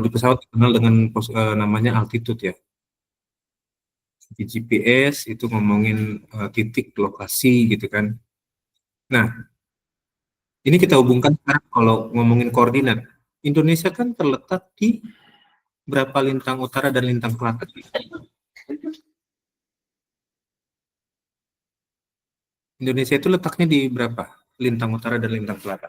di pesawat dikenal dengan namanya altitude ya. Di GPS itu ngomongin titik lokasi gitu kan. Nah, ini kita hubungkan sekarang kalau ngomongin koordinat. Indonesia kan terletak di berapa lintang utara dan lintang selatan? Indonesia itu letaknya di berapa lintang utara dan lintang selatan?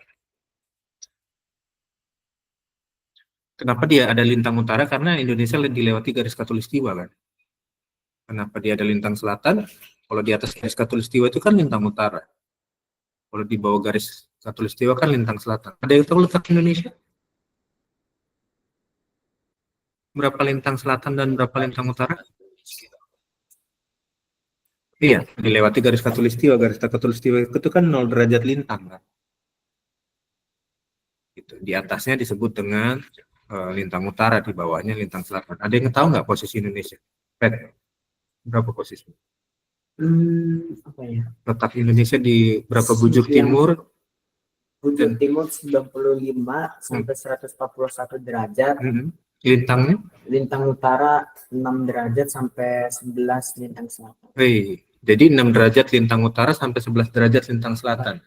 Kenapa dia ada lintang utara? Karena Indonesia dilewati garis khatulistiwa kan. Kenapa dia ada lintang selatan? Kalau di atas garis khatulistiwa itu kan lintang utara. Kalau di bawah garis khatulistiwa kan lintang selatan. Ada yang tahu letak Indonesia? Berapa lintang selatan dan berapa lintang utara? Iya, dilewati garis khatulistiwa. Garis khatulistiwa itu kan 0 derajat lintang kan. Gitu. Di atasnya disebut dengan lintang utara, di bawahnya lintang selatan. Ada yang tahu nggak posisi Indonesia? Pet, berapa posisi? Apa ya? Letak Indonesia di berapa bujur timur? Bujur timur 95 sampai 141 derajat. Lintangnya? Lintang utara 6 derajat sampai 11 lintang selatan. Jadi 6 derajat lintang utara sampai 11 derajat lintang selatan.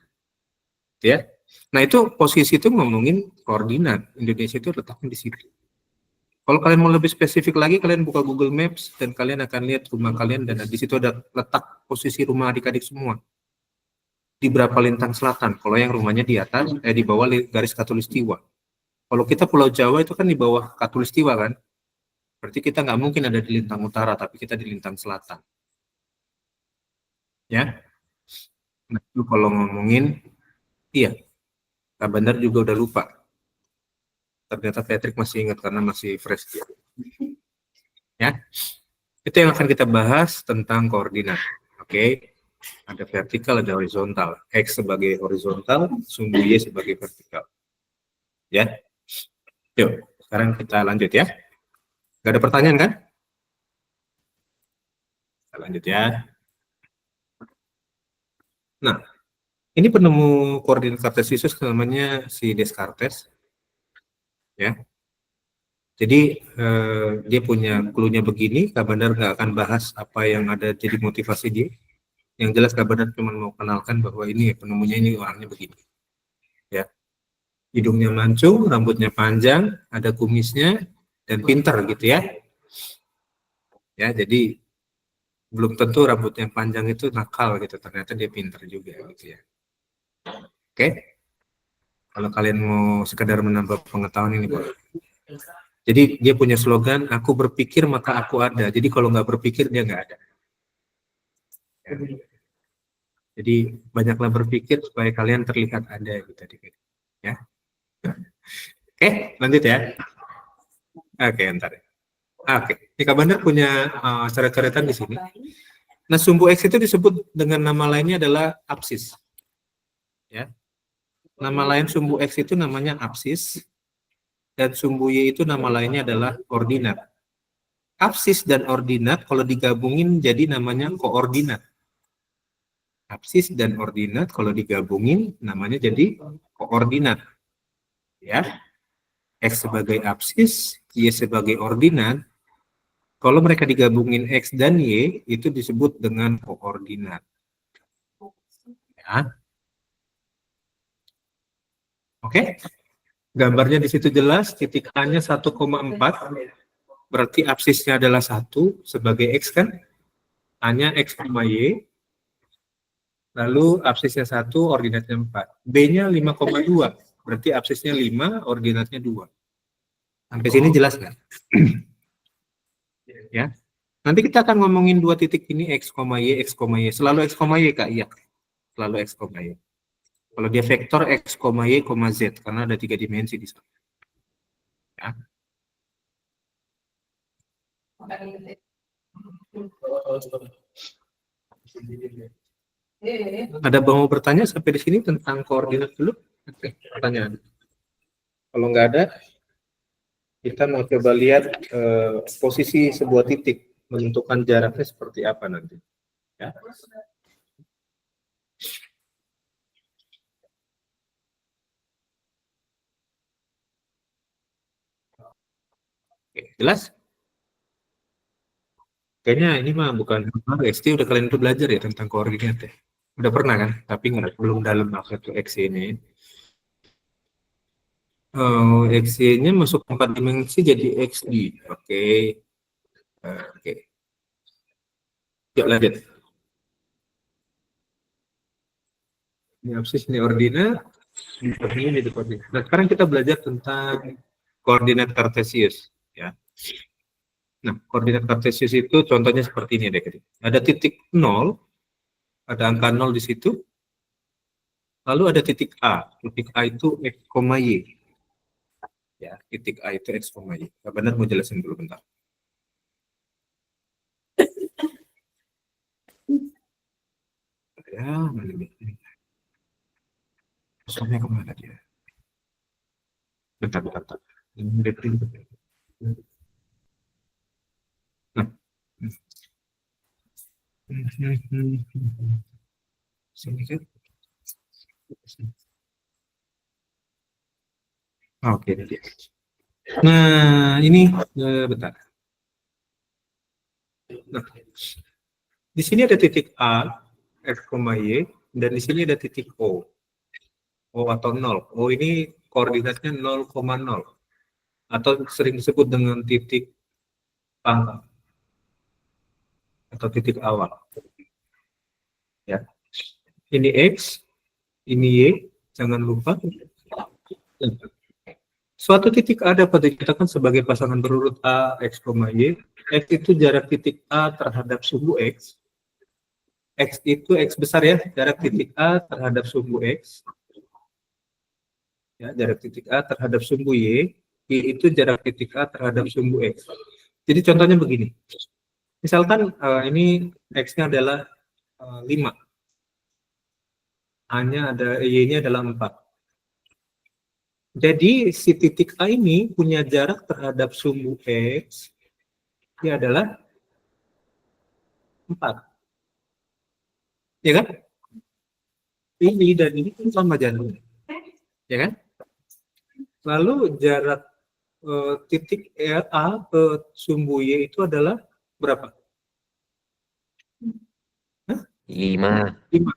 Ya. Nah, itu posisi itu ngomongin koordinat. Indonesia itu letaknya di situ. Kalau kalian mau lebih spesifik lagi, kalian buka Google Maps dan kalian akan lihat rumah kalian dan di situ ada letak posisi rumah adik-adik semua. Di berapa lintang selatan? Kalau yang rumahnya di atas, di bawah garis khatulistiwa. Kalau kita Pulau Jawa itu kan di bawah khatulistiwa kan? Berarti kita nggak mungkin ada di lintang utara, tapi kita di lintang selatan. Ya. Nah, itu kalau ngomongin, iya, Kak Bandar juga udah lupa. Ternyata Patrick masih ingat karena masih fresh dia. Ya, itu yang akan kita bahas tentang koordinat. Oke, ada vertikal, ada horizontal. X sebagai horizontal, sumbu Y sebagai vertikal. Ya, yuk, sekarang kita lanjut ya. Gak ada pertanyaan kan? Kita lanjut ya. Nah, ini penemu koordinat kartesius namanya si Descartes. Ya, jadi dia punya clue-nya begini. Kak Bandar nggak akan bahas apa yang ada jadi motivasi dia. Yang jelas Kak Bandar cuma mau kenalkan bahwa ini penemunya ini orangnya begini. Ya, hidungnya mancung, rambutnya panjang, ada kumisnya, dan pintar gitu ya. Ya, jadi belum tentu rambut yang panjang itu nakal gitu. Ternyata dia pintar juga gitu ya. Oke, kalau kalian mau sekedar menambah pengetahuan ini boleh. Jadi dia punya slogan, aku berpikir maka aku ada. Jadi kalau nggak berpikir dia nggak ada. Jadi banyaklah berpikir supaya kalian terlihat ada gitu. Ya. Oke, lanjut ya. Oke, ntar. Oke, ini Kak Bandar punya coret-coretan di sini. Nah, sumbu X itu disebut dengan nama lainnya adalah apsis. Ya. Nama lain sumbu X itu namanya apsis. Dan sumbu Y itu nama lainnya adalah ordinat. Apsis dan ordinat kalau digabungin jadi namanya koordinat. Apsis dan ordinat kalau digabungin namanya jadi koordinat. Ya. X sebagai apsis, Y sebagai ordinat. Kalau mereka digabungin X dan Y itu disebut dengan koordinat. Ya. Oke. Gambarnya di situ jelas, titik A-nya 1,4, berarti absisnya adalah 1 sebagai X kan, A-nya X, Y, lalu absisnya 1, ordinatnya 4. B-nya 5,2, berarti absisnya 5, ordinatnya 2. Sampai sini jelas nggak? Ya. Nanti kita akan ngomongin dua titik ini, X, Y, X, Y. Selalu X, Y, Kak? Iya. Selalu X, Y. Kalau dia vektor X, Y, Z, karena ada 3 dimensi di sana. Ya. Ada mau bertanya sampai di sini tentang koordinat dulu? Oke, pertanyaan. Kalau nggak ada, kita mau coba lihat posisi sebuah titik, menentukan jaraknya seperti apa nanti. Ya. Jelas? Kayaknya ini mah bukan XT, udah kalian tuh belajar ya tentang koordinat ya. Udah pernah kan? Tapi nggak belum dalam maksud tuh XY ini. XY-nya masuk 4 dimensi jadi XD. Oke. Oke. Yuk lanjut. Ini absis, ini ordinat. Ini jadi koordinat. Nah, sekarang kita belajar tentang koordinat kartesius. Ya. Nah, koordinat kartesius itu contohnya seperti ini deh. Ada titik 0, ada angka 0 di situ. Lalu ada titik A. Titik A itu X, Y. Ya, titik A itu X, Y. Nah, benar mau jelasin dulu bentar. Ya, mana nih? Kosongnya kemana dia? Bentar, bentar, bentar. Ini reprint. Nah. Sini kan? Oke, ini dia. Nah, ini bentar. Nah, di sini ada titik A, X, Y, dan di sini ada titik O. O atau 0. O ini koordinatnya 0,0 atau sering disebut dengan titik pangkal atau titik awal. Ya. Ini X, ini Y, jangan lupa. Suatu titik A dapat dikatakan sebagai pasangan berurut A, X, Y. X itu jarak titik A terhadap sumbu X. X itu X besar ya, jarak titik A terhadap sumbu X. Ya, jarak titik A terhadap sumbu Y. Y itu jarak titik A terhadap sumbu X. Jadi contohnya begini. Misalkan ini X-nya adalah 5. A-nya ada, Y-nya adalah 4. Jadi si titik A ini punya jarak terhadap sumbu X, ini adalah 4. Ya kan? Ini dan ini kan sama jaraknya. Ya kan? Lalu jarak titik A ke sumbu Y itu adalah berapa? 5. 5.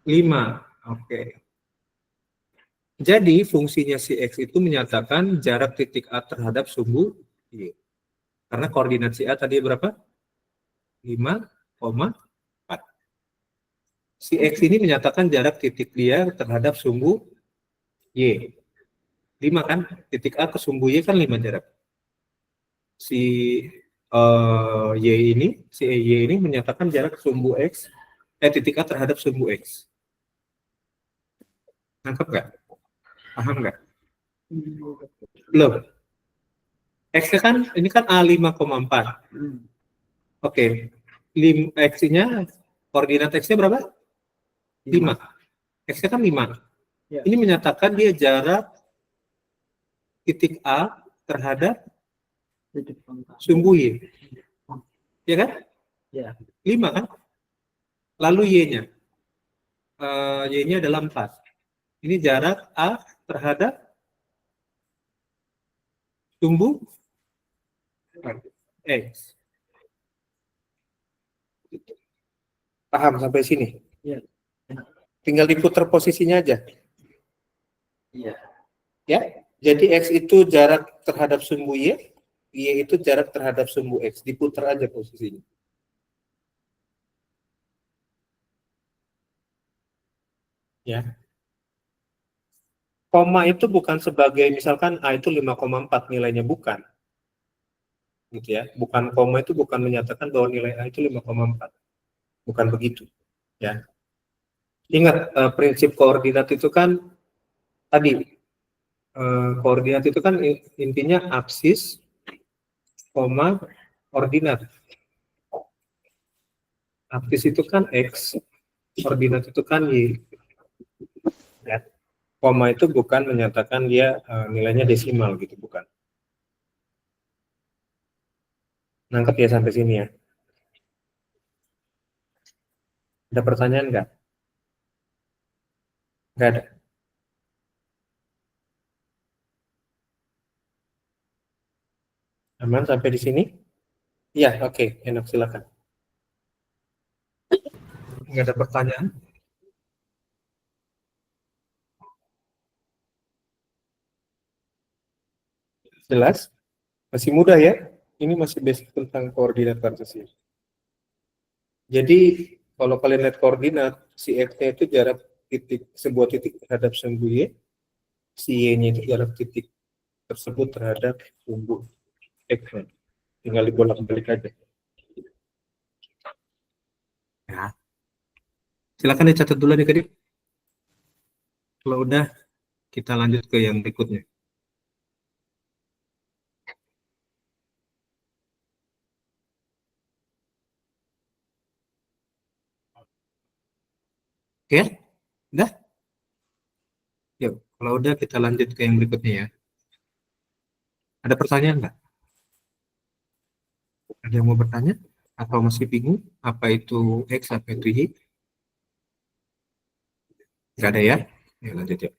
5. Oke. Jadi fungsinya si X itu menyatakan jarak titik A terhadap sumbu Y. Karena koordinat si A tadi berapa? 5,4. Si X ini menyatakan jarak titik dia terhadap sumbu Y. 5 kan? Titik A ke sumbu Y kan 5 jarak. Si Y ini menyatakan jarak sumbu X, titik A terhadap sumbu X. Nangkep nggak? Paham nggak? Belum. X kan ini kan A 5,4. Oke. X-nya koordinat X-nya berapa? 5. X-nya kan 5. Ya. Ini menyatakan dia jarak titik A terhadap sumbu Y. Ya kan? Ya. 5 kan? Lalu Y-nya. Y-nya adalah 4. Ini jarak A terhadap sumbu X. Paham sampai sini? Ya. Tinggal diputar posisinya aja. Iya. Ya. Jadi X itu jarak terhadap sumbu Y, Y itu jarak terhadap sumbu X. Diputar aja posisinya. Ya. Koma itu bukan sebagai misalkan A itu 5,4 nilainya, bukan. Gitu ya. Bukan, koma itu bukan menyatakan bahwa nilai A itu 5,4. Bukan begitu. Ya. Ingat prinsip koordinat itu kan tadi koordinat itu kan intinya absis, koma, ordinat. Absis itu kan X, ordinat itu kan Y. Ya. Koma itu bukan menyatakan dia nilainya desimal gitu, bukan. Nangkep ya sampai sini ya. Ada pertanyaan nggak? Nggak ada. Aman sampai di sini? Ya, oke. Enak, silakan. Nggak ada pertanyaan? Jelas? Masih mudah ya? Ini masih basic tentang koordinat Kartesius. Jadi, kalau kalian lihat koordinat, si X-nya itu jarak sebuah titik terhadap sumbu Y, si Y-nya itu jarak titik tersebut terhadap sumbu X. Tinggal dibolak-balik aja. Ya. Silakan dicatat dulu nih, Kadip. Kalau udah, kita lanjut ke yang berikutnya. Oke? Udah? Yuk, kalau udah kita lanjut ke yang berikutnya ya. Ada pertanyaan nggak? Ada yang mau bertanya? Atau masih bingung? Apa itu X, apa itu Y? Nggak ada ya? Ya, lanjut ya.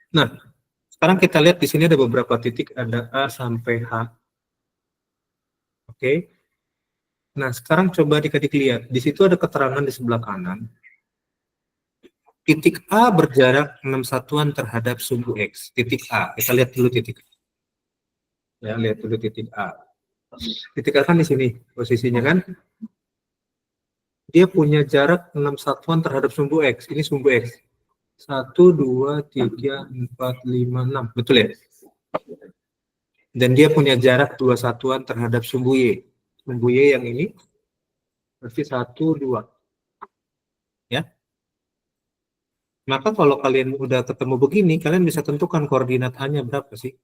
Nah, sekarang kita lihat di sini ada beberapa titik, ada A sampai H. Oke. Nah, sekarang coba adik-adik lihat. Di situ ada keterangan di sebelah kanan. Titik A berjarak 6 satuan terhadap sumbu X. Titik A. Kita lihat dulu titik A. Ya, lihat dulu titik A. Titik A kan di sini posisinya kan. Dia punya jarak 6 satuan terhadap sumbu X. Ini sumbu X. 1, 2, 3, 4, 5, 6. Betul ya? Dan dia punya jarak 2 satuan terhadap sumbu Y. Sumbu Y yang ini berarti 1, 2. Ya. Maka kalau kalian udah ketemu begini, kalian bisa tentukan koordinat A-nya berapa sih?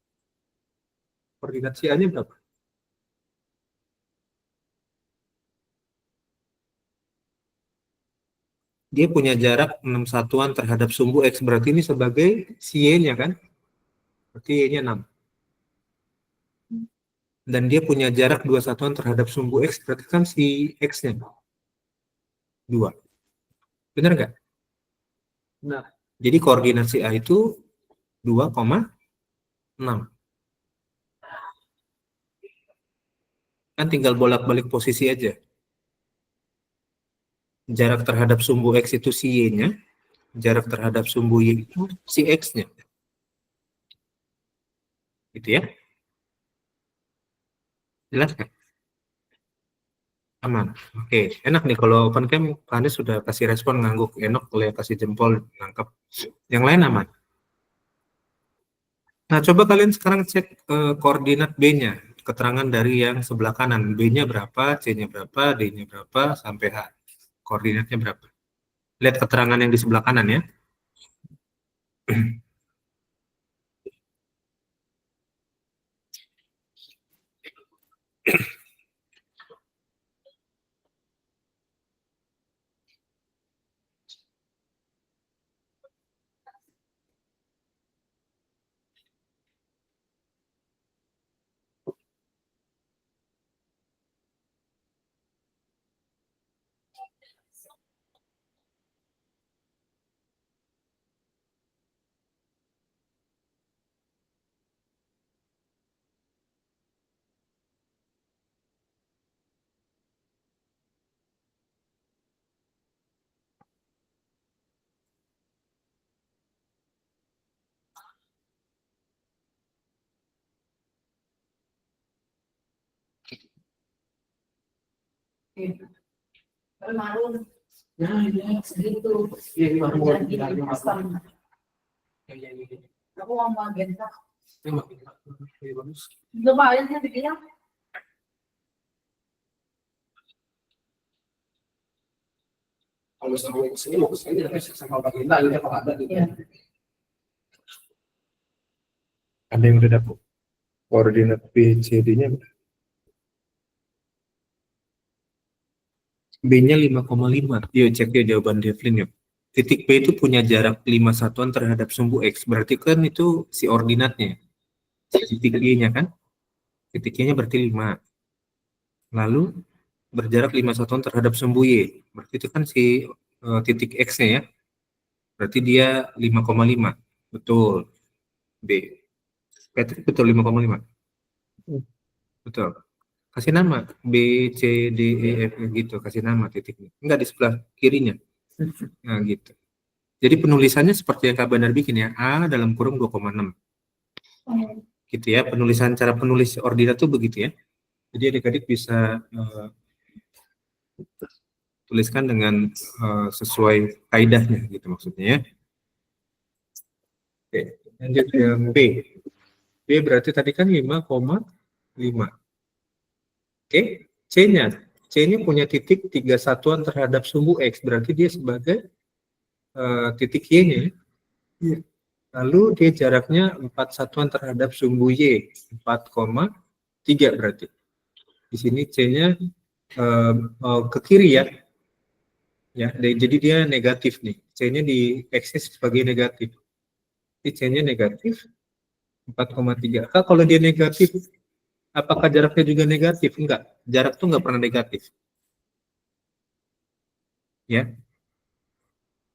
Koordinat si A-nya berapa? Dia punya jarak 6 satuan terhadap sumbu X. Berarti ini sebagai si Y-nya kan? Berarti Y-nya 6. Dan dia punya jarak 2 satuan terhadap sumbu X. Berarti kan si X-nya 2. Benar nggak? Nah, jadi koordinat si A itu 2,6. Kan tinggal bolak-balik posisi aja. Jarak terhadap sumbu X itu si Y-nya. Jarak terhadap sumbu Y itu si X-nya. Gitu ya. Jelas kan? Aman. Oke, enak nih kalau open cam Pak Anies sudah kasih respon ngangguk, enak kalau yang kasih jempol nangkep. Yang lain aman. Nah, coba kalian sekarang cek koordinat B-nya, keterangan dari yang sebelah kanan. B-nya berapa, C-nya berapa, D-nya berapa, sampai H. Koordinatnya berapa? Lihat keterangan yang di sebelah kanan ya. Nah, ya, segitu. Aku mau agenda. Coba aja dibilang. Kalau sama sini mau kesini tapi sama agenda ini apa ada gitu. Ada yang udah dapat koordinat B, C, D-nya B-nya 5,5. Yuk cek ya jawaban Devlin ya. Titik B itu punya jarak 5 satuan terhadap sumbu X. Berarti kan itu si ordinatnya. Titik Y-nya kan? Titik Y-nya berarti 5. Lalu berjarak 5 satuan terhadap sumbu Y. Berarti itu kan si titik X-nya ya. Berarti dia 5,5. Betul. B. Patrick betul 5,5. Betul. Kasih nama B, C, D, E, F gitu, kasih nama titiknya. Enggak di sebelah kirinya. Nah, gitu. Jadi penulisannya seperti yang Kak Bandar bikin ya, A dalam kurung 2,6. Gitu ya, penulisan cara penulis ordinat tuh begitu ya. Jadi adik-adik bisa tuliskan dengan sesuai kaidahnya gitu maksudnya ya. Oke, lanjut yang B. B berarti tadi kan 5,5. Oke, C-nya. C-nya punya titik 3 satuan terhadap sumbu X, berarti dia sebagai titik Y-nya. Lalu dia jaraknya 4 satuan terhadap sumbu Y, 4,3 berarti. Di sini C-nya ke kiri ya. Ya, jadi dia negatif nih. C-nya di X sebagai negatif. Jadi C-nya negatif 4,3. Kalau dia negatif, apakah jaraknya juga negatif? Enggak. Jarak tuh enggak pernah negatif. Ya.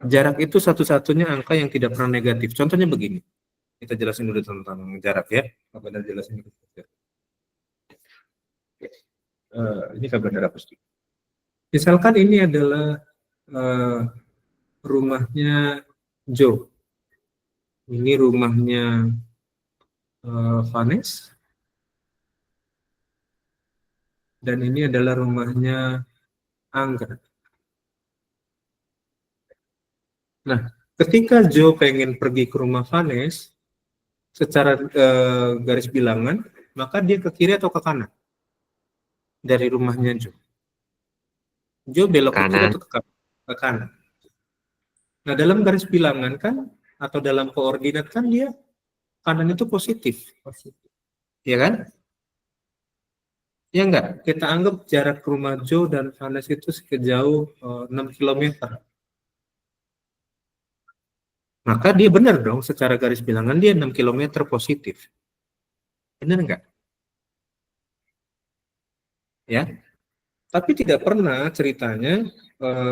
Jarak itu satu-satunya angka yang tidak pernah negatif. Contohnya begini. Kita jelasin dulu tentang jarak ya. Kak Bandar jelasin dulu. Ini Kak Bandar hapus dulu. Misalkan ini adalah rumahnya Joe. Ini rumahnya Vanes. Dan ini adalah rumahnya Angga. Nah, ketika Joe pengen pergi ke rumah Vanes, secara garis bilangan, maka dia ke kiri atau ke kanan? Dari rumahnya Joe. Joe belok ke kiri atau ke kanan? Nah, dalam garis bilangan kan, atau dalam koordinat kan dia kanan itu positif. Ya kan? Ya enggak? Kita anggap jarak rumah Joe dan Vanes itu sejauh 6 km. Maka dia benar dong, secara garis bilangan dia 6 km positif. Benar enggak? Ya. Tapi tidak pernah ceritanya,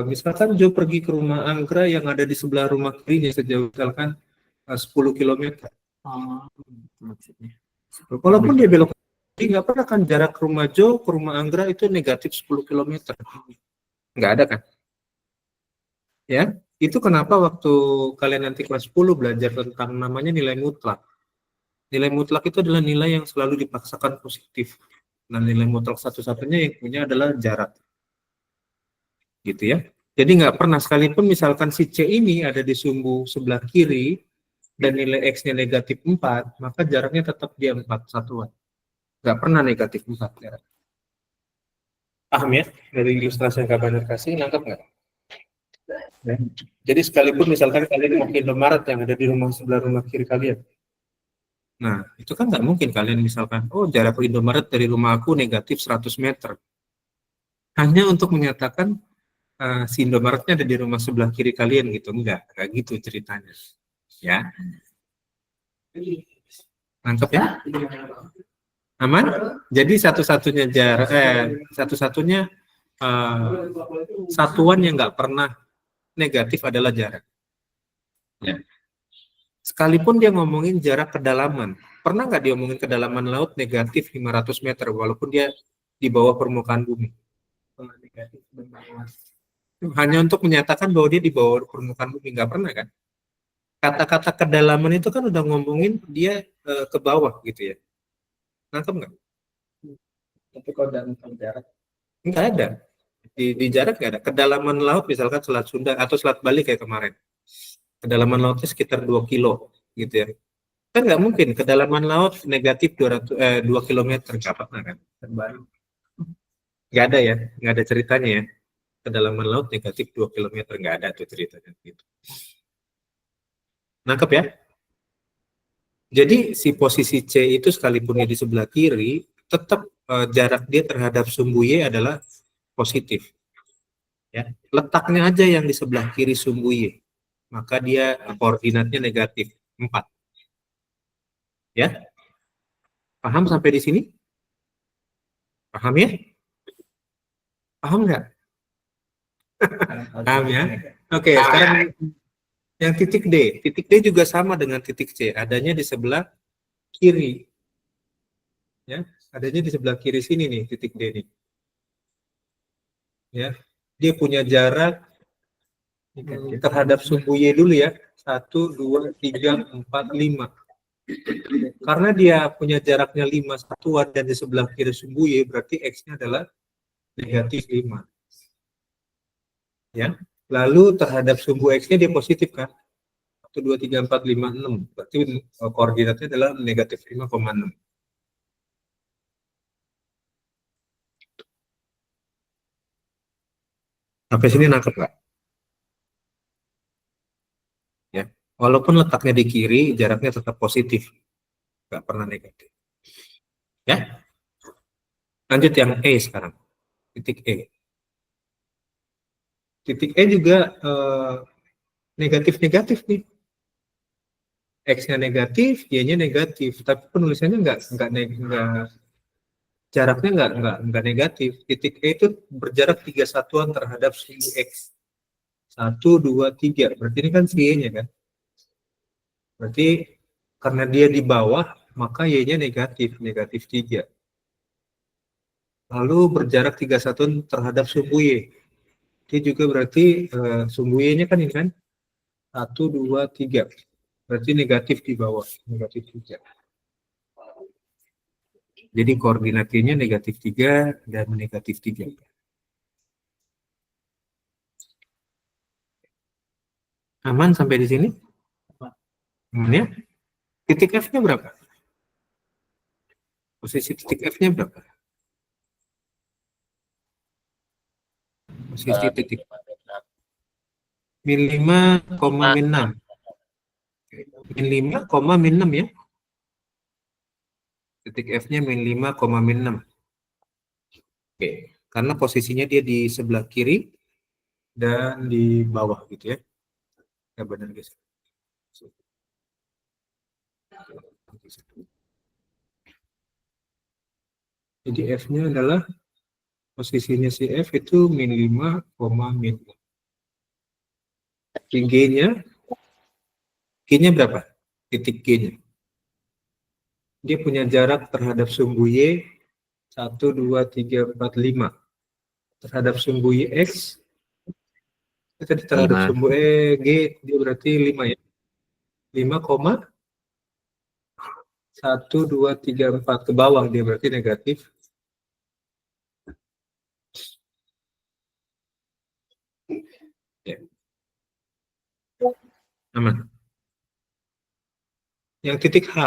misalkan Joe pergi ke rumah Anggra yang ada di sebelah rumah kirinya sejauh misalkan 10 km. Maksudnya. Walaupun dia belok kiri, nggak pernah kan jarak rumah Joe ke rumah Anggra itu negatif 10 km. Nggak ada kan? Ya, itu kenapa waktu kalian nanti kelas 10 belajar tentang namanya nilai mutlak. Nilai mutlak itu adalah nilai yang selalu dipaksakan positif. Nah, nilai mutlak satu-satunya yang punya adalah jarak. Gitu ya. Jadi nggak pernah, sekalipun misalkan si C ini ada di sumbu sebelah kiri dan nilai X-nya negatif 4, maka jaraknya tetap dia 4 satuan. Nggak pernah negatif 4 jarak. Paham ya? Dari ilustrasi yang Kak Bandar kasih, nangkep nggak? Ya. Jadi sekalipun misalkan kalian mau ke Indomaret yang ada di rumah sebelah rumah kiri kalian. Nah, itu kan nggak mungkin kalian misalkan, oh jarak Indomaret dari rumah aku negatif 100 meter. Hanya untuk menyatakan si Indomaretnya ada di rumah sebelah kiri kalian gitu. Enggak gitu ceritanya. Ya. Nangkep ya? Aman? Jadi satu-satunya jarak, satu-satunya satuan yang nggak pernah negatif adalah jarak. Ya. Sekalipun dia ngomongin jarak kedalaman, pernah nggak dia ngomongin kedalaman laut negatif 500 meter walaupun dia di bawah permukaan bumi? Hanya untuk menyatakan bahwa dia di bawah permukaan bumi, nggak pernah kan? Kata-kata kedalaman itu kan udah ngomongin dia ke bawah gitu ya. Nangkep nggak? Tapi kalau dalam jarak Nggak ada. Di jarak nggak ada. Kedalaman laut misalkan Selat Sunda atau Selat Bali kayak kemarin. Kedalaman lautnya sekitar 2 kilo gitu ya. Kan nggak mungkin kedalaman laut negatif 2 km, nggak pernah kan? Nggak ada ya, nggak ada ceritanya ya. Kedalaman laut negatif 2 km, nggak ada tuh ceritanya gitu. Nangkep ya? Jadi si posisi C itu sekalipun dia di sebelah kiri, tetap jarak dia terhadap sumbu Y adalah positif. Ya, letaknya aja yang di sebelah kiri sumbu Y. Maka dia koordinatnya negatif 4. Ya? Paham sampai di sini? Paham ya? Paham nggak? Paham ya? Oke, sekarang yang titik D. Titik D juga sama dengan titik C. Adanya di sebelah kiri. Ya, adanya di sebelah kiri sini nih titik D ini. Ya, dia punya jarak terhadap sumbu Y dulu ya. 1, 2, 3, 4, 5. Karena dia punya jaraknya 5 satuan dan di sebelah kiri sumbu Y, berarti X-nya adalah negatif 5. Ya. Lalu terhadap sumbu X-nya dia positif kan? 1, 2, 3, 4, 5, 6. Berarti koordinatnya adalah negatif 5,6. Sampai sini nangkep nggak? Ya. Walaupun letaknya di kiri, jaraknya tetap positif. Nggak pernah negatif. Ya. Lanjut yang E sekarang. Titik E. Titik E juga negatif-negatif nih. X-nya negatif, Y-nya negatif. Tapi penulisannya nggak jaraknya nggak negatif. Titik E itu berjarak 3 satuan terhadap sumbu X. 1, 2, 3. Berarti ini kan si Y-nya kan. Berarti karena dia di bawah, maka Y-nya negatif, negatif 3. Lalu berjarak 3 satuan terhadap sumbu Y. Dia juga berarti sumbu Y-nya kan ini kan. 1, 2, 3. Berarti negatif di bawah, negatif 3. Jadi koordinatnya negatif 3 dan negatif 3. Aman sampai di sini? Aman ya? Titik F-nya berapa? Posisi titik F-nya berapa? Posisi titik min 5, min 6. Min 5, min 6 ya. Titik F-nya min 5, min 6. Oke, karena posisinya dia di sebelah kiri dan di bawah gitu ya. Ya benar guys. Jadi F-nya adalah posisinya si F itu min 5, min 6. G-nya berapa? Titik G-nya. Dia punya jarak terhadap sumbu Y 1, 2, 3, 4, 5. Terhadap sumbu Y X, tadi terhadap 5. sumbu G, dia berarti 5 ya. 5, 1, 2, 3, 4 ke bawah, dia berarti negatif. Ya. Aman. Yang titik H.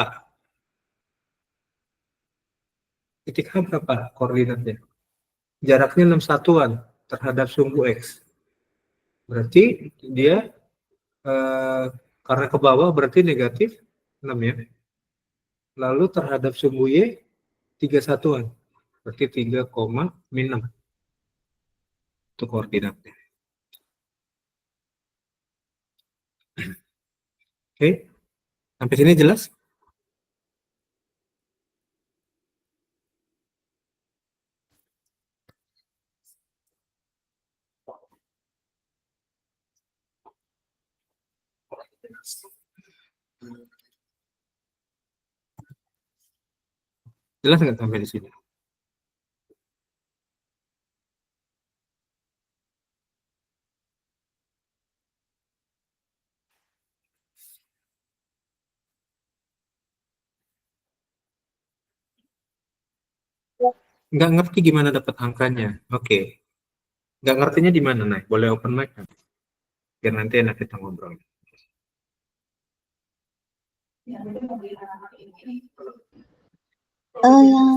Titik H berapa koordinatnya? Jaraknya 6 satuan terhadap sumbu X. Berarti dia karena ke bawah berarti negatif 6 ya. Lalu terhadap sumbu Y 3 satuan. Berarti 3, min 6. Itu koordinatnya. Oke. Sampai sini jelas? Jelas nggak sampai di sini? Nggak ngerti gimana dapat angkanya. Oke. Nggak ngertinya di mana, Nay? Boleh open mic kan? Biar nanti enak kita ngobrol.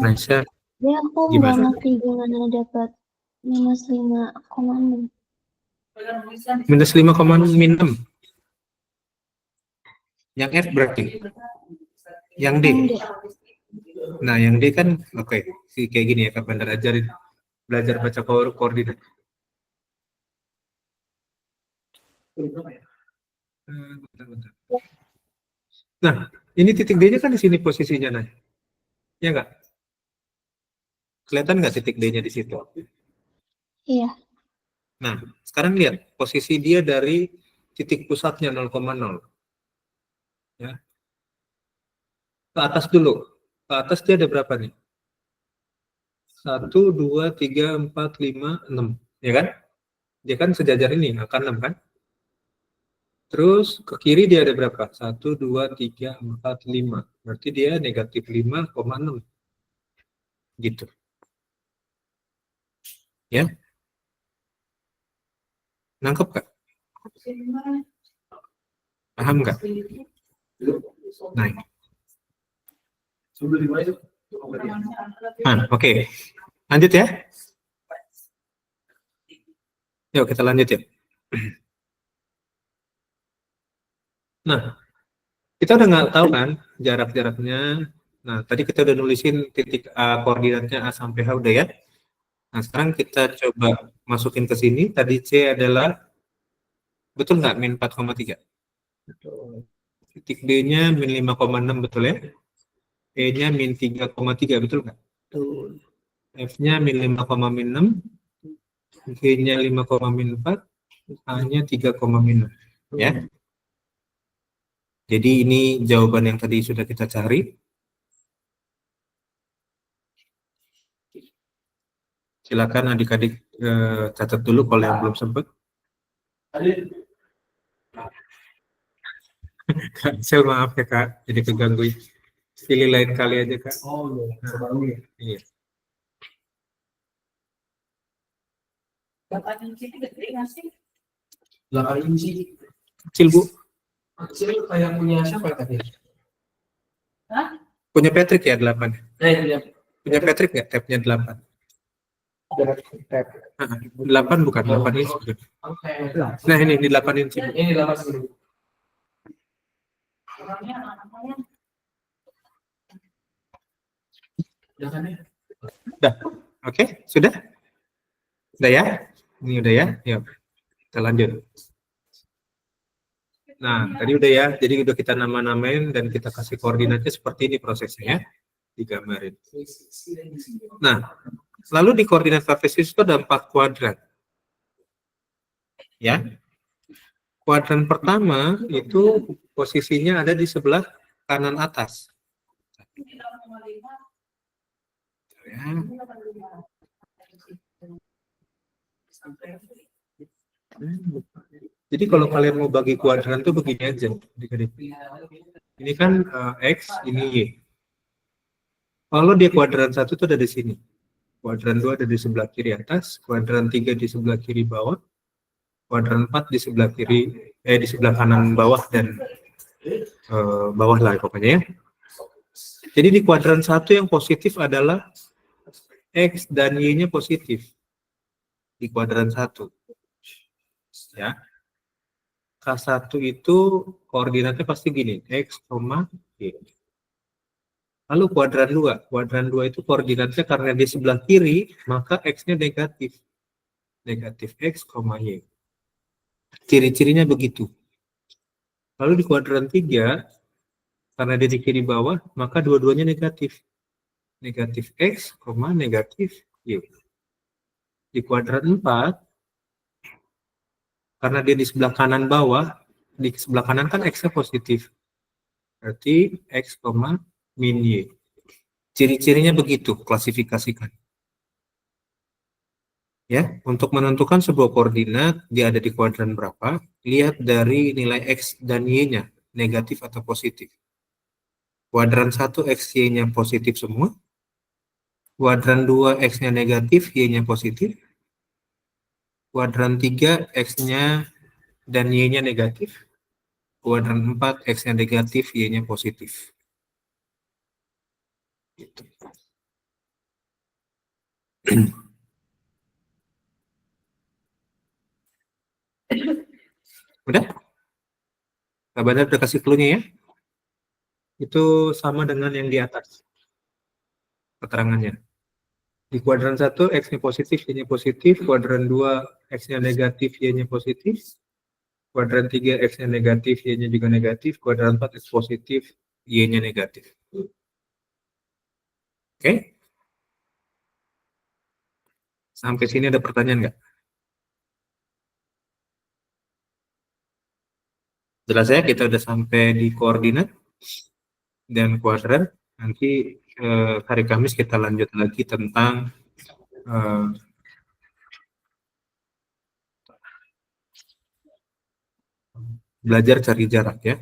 Naisha, Ya aku nggak gimana? ngerti gimana dapat minus 5,6. Minus 5, min 6. Yang F berarti? Yang D? Nah, yang D kan, oke. Kayak gini ya, kapan belajar baca koordinat. Bentar. Nah, ini titik D-nya kan di sini posisinya, Nay. Ya nggak? Kelihatan nggak titik D-nya di situ? Iya. Nah, sekarang lihat posisi dia dari titik pusatnya 0,0. Ya. Ke atas dulu. Ke atas dia ada berapa nih? 1, 2, 3, 4, 5, 6. Ya kan? Dia kan sejajar ini, angka 6 kan? Terus ke kiri dia ada berapa? 1, 2, 3, 4, 5. Berarti dia negatif 5,6. Gitu. Ya? Nangkep Kak? Paham nggak? Nah, oke. Lanjut ya. Yuk kita lanjut ya. Nah, kita udah nggak tahu kan jarak-jaraknya. Nah, tadi kita udah nulisin titik A, koordinatnya A sampai H udah ya. Nah, sekarang kita coba masukin ke sini. Tadi C adalah, betul nggak, min 4,3? Titik D-nya min 5,6, betul ya? E-nya min 3,3, betul nggak? F-nya min 5,6, G-nya 5,4, A-nya 3,6. Ya. Jadi ini jawaban yang tadi sudah kita cari. Silakan adik-adik catat dulu kalau yang belum sempat. Kak Sel, maaf ya Kak, jadi keganggu. Pilih lain kali aja Kak. Oh iya, sebaru ya. Iya. 8 inci itu gede nggak sih? 8 inci. Kecil Bu. Kecil kayak punya siapa tadi? Hah? Punya Patrick ya 8? Iya. Punya Patrick nggak tabnya 8? 8 bukan, 8 inci. Nah ini di 8 inci. Ini 8 dulu. Orangnya anaknya. Jangan ya. Udah, oke, sudah? Udah ya? Ini udah ya? Yuk, kita lanjut. Nah, tadi udah ya, jadi udah kita nama-namain dan kita kasih koordinatnya seperti ini prosesnya ya, digambarin. Nah, lalu di koordinat kartesius itu ada 4 kuadran. Ya. Kuadran pertama itu posisinya ada di sebelah kanan atas. Ya. Jadi kalau kalian mau bagi kuadran tuh begini aja. Ini kan X, ini Y. Kalau dia kuadran 1 tuh ada di sini. Kuadran 2 ada di sebelah kiri atas, kuadran 3 di sebelah kiri bawah, kuadran 4 di sebelah kiri, di sebelah kanan bawah dan bawah lah pokoknya ya. Jadi di kuadran 1 yang positif adalah X dan Y-nya positif. Di kuadran 1. Ya. K1 itu koordinatnya pasti gini, X, Y. Lalu kuadran 2 itu koordinatnya karena di sebelah kiri, maka X-nya negatif. Negatif X, Y. Ciri-cirinya begitu. Lalu di kuadran 3, karena dia di kiri bawah, maka dua-duanya negatif. Negatif X, negatif Y. Di kuadran 4, karena dia di sebelah kanan bawah, di sebelah kanan kan X-nya positif. Berarti X, min Y. Ciri-cirinya begitu, klasifikasikan. Ya, untuk menentukan sebuah koordinat, dia ada di kuadran berapa, lihat dari nilai X dan Y-nya, negatif atau positif. Kuadran 1 X, Y-nya positif semua. Kuadran 2 X-nya negatif, Y-nya positif. Kuadran 3 X-nya dan Y-nya negatif. Kuadran 4 X-nya negatif, Y-nya positif. Gitu. Udah? Kak Badar udah kasih clue-nya ya? Itu sama dengan yang di atas. Keterangannya. Di kuadran 1 X-nya positif, Y-nya positif. Kuadran 2 X-nya negatif, Y-nya positif. Kuadran 3 X-nya negatif, Y-nya juga negatif. Kuadran 4 X positif, Y-nya negatif. Oke? Sampai sini ada pertanyaan nggak? Jelas ya, kita udah sampai di koordinat. dan kuadran. Nanti hari Kamis kita lanjut lagi tentang belajar cari jarak ya.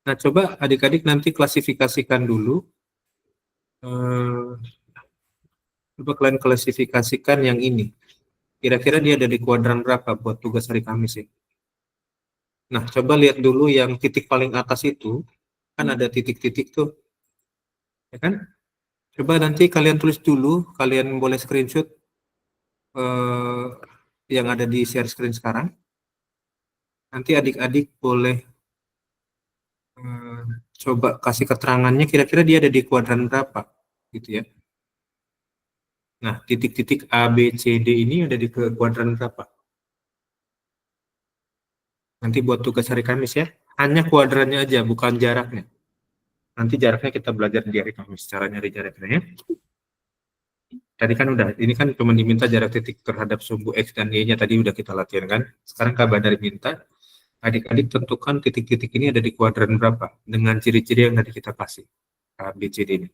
Nah, coba adik-adik nanti klasifikasikan dulu. Coba kalian klasifikasikan yang ini. Kira-kira dia ada di kuadran berapa buat tugas hari Kamis ya? Nah, coba lihat dulu yang titik paling atas itu, kan ada titik-titik tuh. Ya kan? Coba nanti kalian tulis dulu, kalian boleh screenshot yang ada di share screen sekarang. Nanti adik-adik boleh coba kasih keterangannya kira-kira dia ada di kuadran berapa gitu ya. Nah, titik-titik A, B, C, D ini ada di kuadran berapa? Nanti buat tugas hari Kamis ya. Hanya kuadrannya aja, bukan jaraknya. Nanti jaraknya kita belajar di hari Kamis, cara nyari jaraknya ya. Tadi kan udah, ini kan cuma diminta jarak titik terhadap sumbu X dan Y-nya tadi udah kita latihan kan. Sekarang Kak Bandar minta adik-adik tentukan titik-titik ini ada di kuadran berapa dengan ciri-ciri yang tadi kita kasih. A, B, C, D ini.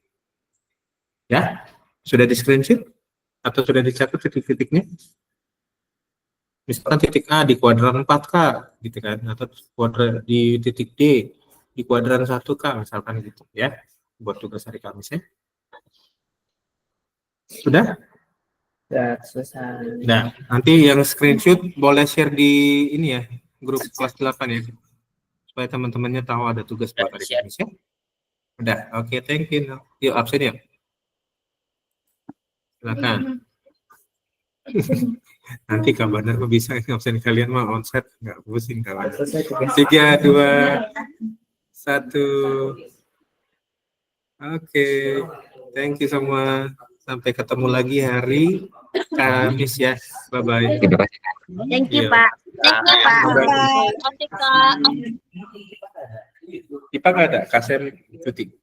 Ya? Sudah di screenshot? Atau sudah dicatat titik-titiknya? Misalkan titik A di kuadran 4K, gitu kan, atau kuadran di titik D di kuadran 1K, misalkan gitu ya, buat tugas hari Kamis ya. Sudah? Sudah selesai. Nah, nanti yang screenshot boleh share di ini ya, grup kelas 8 ya, supaya teman-temannya tahu ada tugas buat hari Kamis ya. Udah, oke, thank you. Yuk, absen ya. Silakan. Nanti Kak Bandar kok bisa absen kalian mah onsite, nggak pusing Kak Bandar. Selesai tugas. 3, 2, 1. Oke, thank you semua. Sampai ketemu lagi hari Kamis ya. Bye-bye. Terima kasih. Thank you, Iya. Pak. Thank you, Pak. Bye-bye. Oke, Kak. IPA nggak ada, KSM cuti.